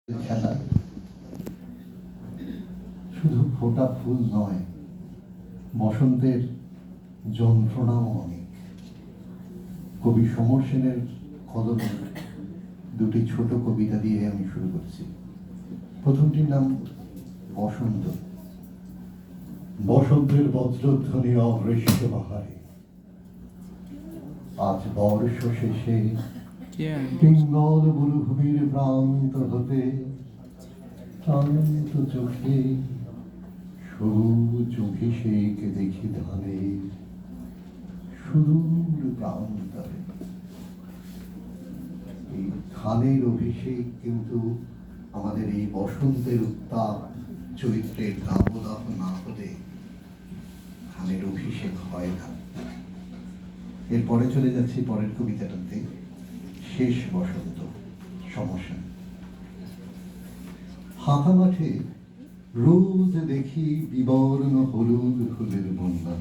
খেলা শুধু ফোটা ফুল নয়, বসন্তের যন্ত্রণাও অনেক। কবি সমর সেনের কলমে দুটি ছোট কবিতা দিয়ে আমি শুরু করছি। প্রথমটির নাম বসন্ত। বসন্তের বজ্রধ্বনি অবৃষ্ট বাহারে, আজ বর্ষ শেষে পিঙ্গল মরুভূমির প্রান্ত হতে ক্লান্ত চোখে সবুজ অভিষেক দেখি ধানে সুদূর প্রান্তরে। এই ধানের অভিষেক কিন্তু আমাদের এই বসন্তের উত্তাপ চরিত্রের দাবদাহ না হলে ধানের অভিষেক হয় না। এরপরে চলে যাচ্ছি পরের কবিতাটাতে, শেষ বসন্ত। সমস্যা ফাঁকা মাঠে রোজ দেখি বিবর্ণ হলুদ ফুলের বন্যা,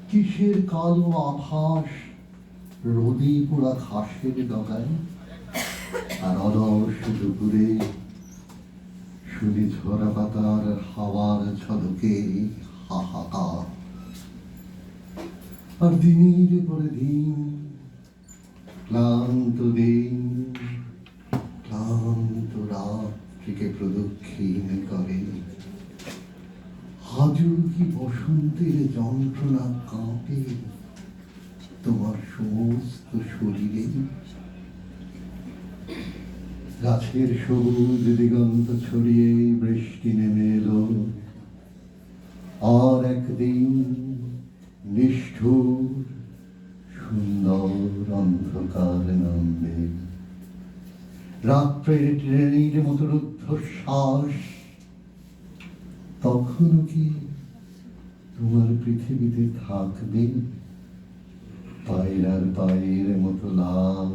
কিসের কালো আভাস রোদে পোড়া ঘাসের ডগায়, আর অলস দুপুরে শুনি ঝরা পাতার হাওয়ার ঝলকে হাহাকার। আর দিনের পরে দিন, ক্লান্ত দিন, ক্লান্ত রাত্রিকে প্রদক্ষিণ করে। আজও কি বসন্তের যন্ত্রণা কাঁপে তোমার সমস্ত শরীরে? গাছের সবুজ দিগন্ত ছড়িয়ে বৃষ্টি নেমে এলো, আর একদিন নিষ্ঠুর সুন্দর অন্ধকার নামবে। রাত্রের ট্রেনের মতো রুদ্ধশ্বাস, তখনও কি তোমার পৃথিবীতে থাকবে পায়রার পায়ের মতো লাল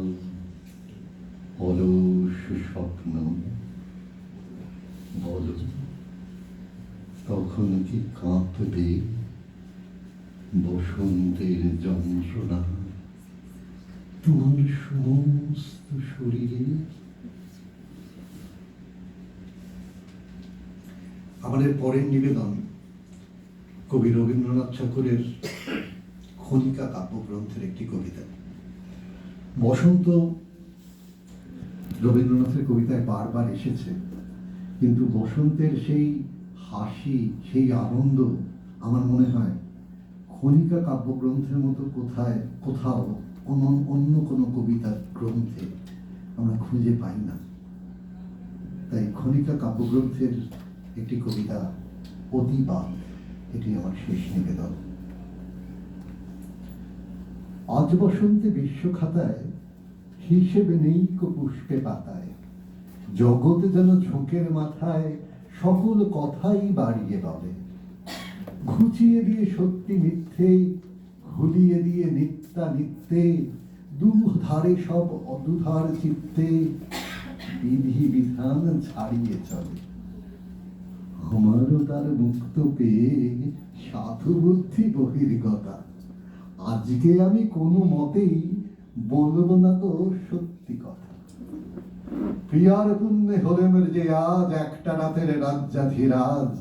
অলস স্বপ্ন? বলো, তখন কি কাঁপবে বসন্তের যন্ত্রণা তোমার সমস্ত শরীরে? আমাদের পরের নিবেদন কবি রবীন্দ্রনাথ ঠাকুরের খনিকা কাব্যগ্রন্থের একটি কবিতা। বসন্ত রবীন্দ্রনাথের কবিতায় বারবার এসেছে, কিন্তু বসন্তের সেই হাসি, সেই আনন্দ আমার মনে হয় খনিকা কাব্যগ্রন্থের মতো কোথাও অন্য কোনো কবিতার গ্রন্থে আমরা খুঁজে পাই না। তাই খনিকা কাব্যগ্রন্থের একটি কবিতা অতিবাদ, এটি আমার শেষ নিবেদন। আজ বসন্তে বিশ্বখাতায় হিসেবে নেই কো পুষ্পে পাতায়, জগৎ যেন ঝোঁকের মাথায় সকল কথাই বাড়িয়ে বলে। ঘুচিয়ে দিয়ে সত্যি মিথ্যে, ঘুলিয়ে দিয়ে নিত্যা নিত্যে, দুধারে সব অদুধার চিত্তে বিধি বিধান ছাড়িয়ে চলে। আমারও তার মুক্ত পেয়ে সাধু বুদ্ধি বহির্গতা, আজকে আমি কোনো মতেই বলবো না তো সত্যি কথা। প্রিয়ার পুণ্যে হলেমের যে আজ একটা রাতের রাজ্যাধিরাজ,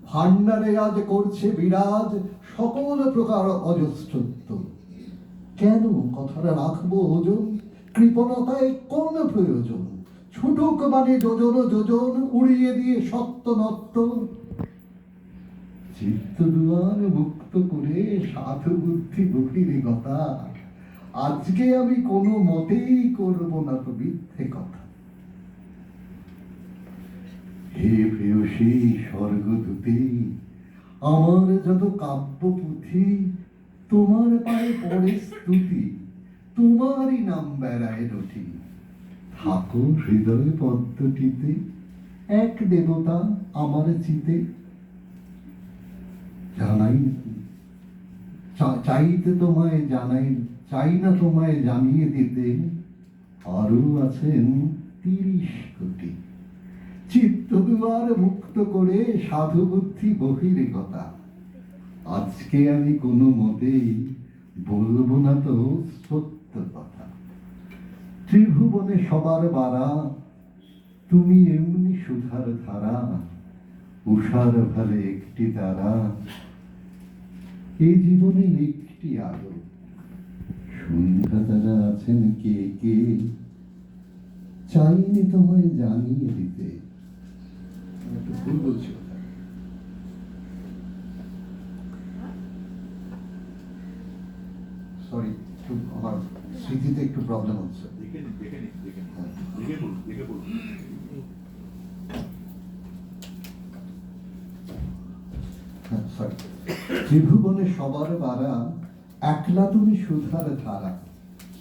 ভান্ডারে আজ করছে বিরাজ সকল প্রকার অজস্রত্ব। কেন কথাটা রাখবো ওজন, কৃপণতায় কোন প্রয়োজন? ছুটুক মানে যোজন যোজন, উড়িয়ে দিয়ে সত্য নত্য। চিত্ত দুয়ার মুক্ত করে সাধু বুদ্ধি বহির্গতা, আজকে আমি কোনো মতেই করব না তো মিথ্যে কথা। হে প্রেয়সী স্বর্গদূতী, আমার যত কাব্য পুঁথি তোমার পায়ে পড়ে স্তুতি, তোমারই নাম বেড়ায় রটি। থাকো হৃদয় পদ্মটিতে, এক দেবতা আমার চিতে। জানাই চাইতে তোমায় জানাই, চাই না তোমায় জানিয়ে দিতে, আরো আছেন 30 কোটি। চিত্ত দুয়ার মুক্ত করে সাধু বুদ্ধি বহির্গতা, আজকে আমি কোনো মতেই বলবো না তো সত্য কথা। ত্রিভুবনে সবার বারা, তুমি এমনি সুধার ধারা, উষার ভালে একটি তারা, এই জীবনে একটি আলো। সন্ধ্যা তারা আছেন কে কে, চাইনি তোমায় জানিয়ে দিতে। আমি একটু ভুল বলছি কথা। সরি, একটু আমার স্মৃতিতে একটু প্রবলেম হচ্ছে। ত্রিভুবনে সবার বারা, একলা তুমি সুধার ধারা,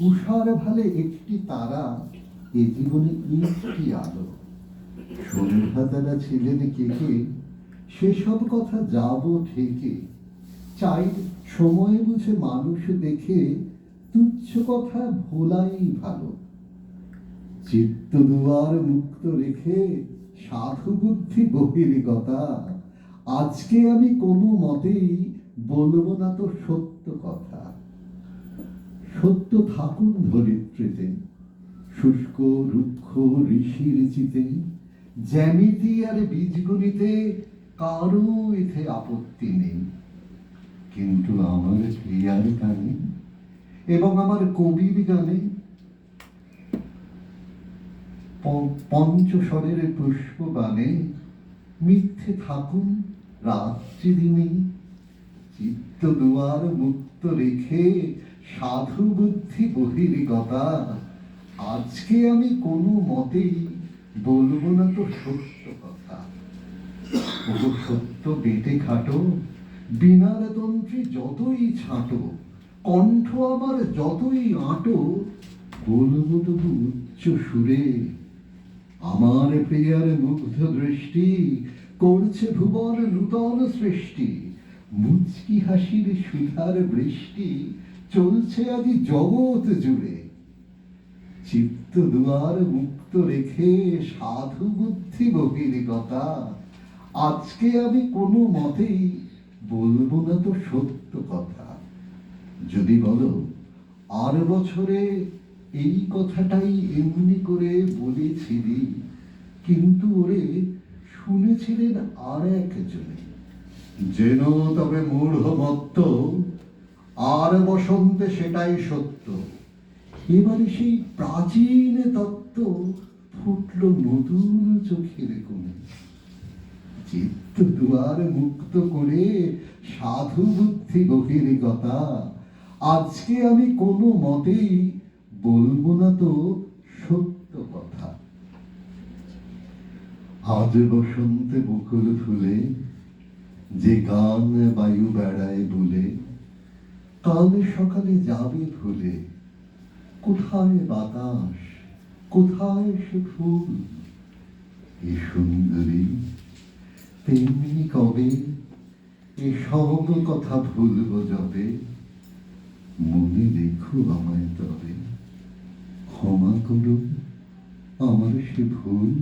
উষার ভালে একটি তারা, এ জীবনে একটি আলো। সন্ধ্যা তারা ছিলেন কে কে, সেসব কথা যাব ঠেকে, চাই সময় বুঝে মানুষ দেখে, তুচ্ছ কথা ভোলাই ভালো। চিত্ত দুয়ার মুক্ত রেখে, সাধু বুদ্ধি বহির্গতা, আজকে আমি কোনো মতেই বলবো না তো সত্য কথা। সত্য থাকুন ধরিত্রীতে, শুষ্ক রুক্ষ ঋষির চিতে, জ্যামিতি আর বীজগণিতে কারো এতে আপত্তি নেই। কিন্তু আমার প্রিয়ার গানে এবং আমার কবির গানে পঞ্চস্বরের পুষ্পগানে মিথ্যে থাকুন রাত্রি দিনে। চিত্ত দুয়ার মুক্ত রেখে, সাধু বুদ্ধি বহির্গতা, আজকে আমি কোনো মতেই বলবো না তো সত্য কথা। ও সত্য বেটে খাটো, বিনার তন্ত্রী যতই ছাঁটো, কণ্ঠ আমার যতই আঁটো, বলবো তবু উচ্চ সুরে, আমার প্রিয়ার মুগ্ধ দৃষ্টি করছে ভুবন নূতন সৃষ্টি। মুচকি হাসির সুধার বৃষ্টি চলছে আজি জগৎ জুড়ে। চিত্ত দুয়ার মুক্ত রেখে, সাধু বুদ্ধি বহির্গতা, আজকে আমি কোনো মতেই বলবো না তো সত্য কথা। যদি বলো আর বছরে এই কথাটাই এমনি করে বলেছিলি, কিন্তু ওরে শুনেছিলেন আর একজনে। যেন তবে মূঢ় মত্ত, আর বসন্তে সেটাই সত্য। এবারে সেই প্রাচীন তত্ত্ব ফুটল নতুন চোখের কোণে। চিত্ত দুয়ার মুক্ত করে, সাধু বুদ্ধি বহির্গতা, আজকে আমি কোনো মতেই বলবো না তো সত্য কথা। আজ বসন্তে বকুল ফুলে, যে গান বায়ু বেড়ায় বলে, কাল সকালে যাবে ভুলে। কোথায় বাতাস, কোথায় সে ফুল, এ সুন্দরী তেমনি কবে এসব কথা ভুলব যবে। মনে রেখো আমায় তবে, ক্ষমা করো আমার সে ভুল।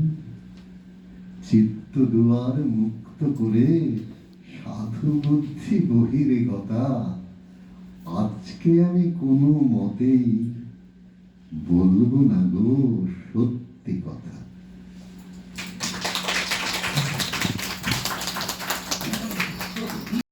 চিত্ত দুয়ার মুক্ত করে, সাধু বুদ্ধি বহির্গতা, আজকে আমি কোনো মতেই বলবো না গো সত্যি কথা।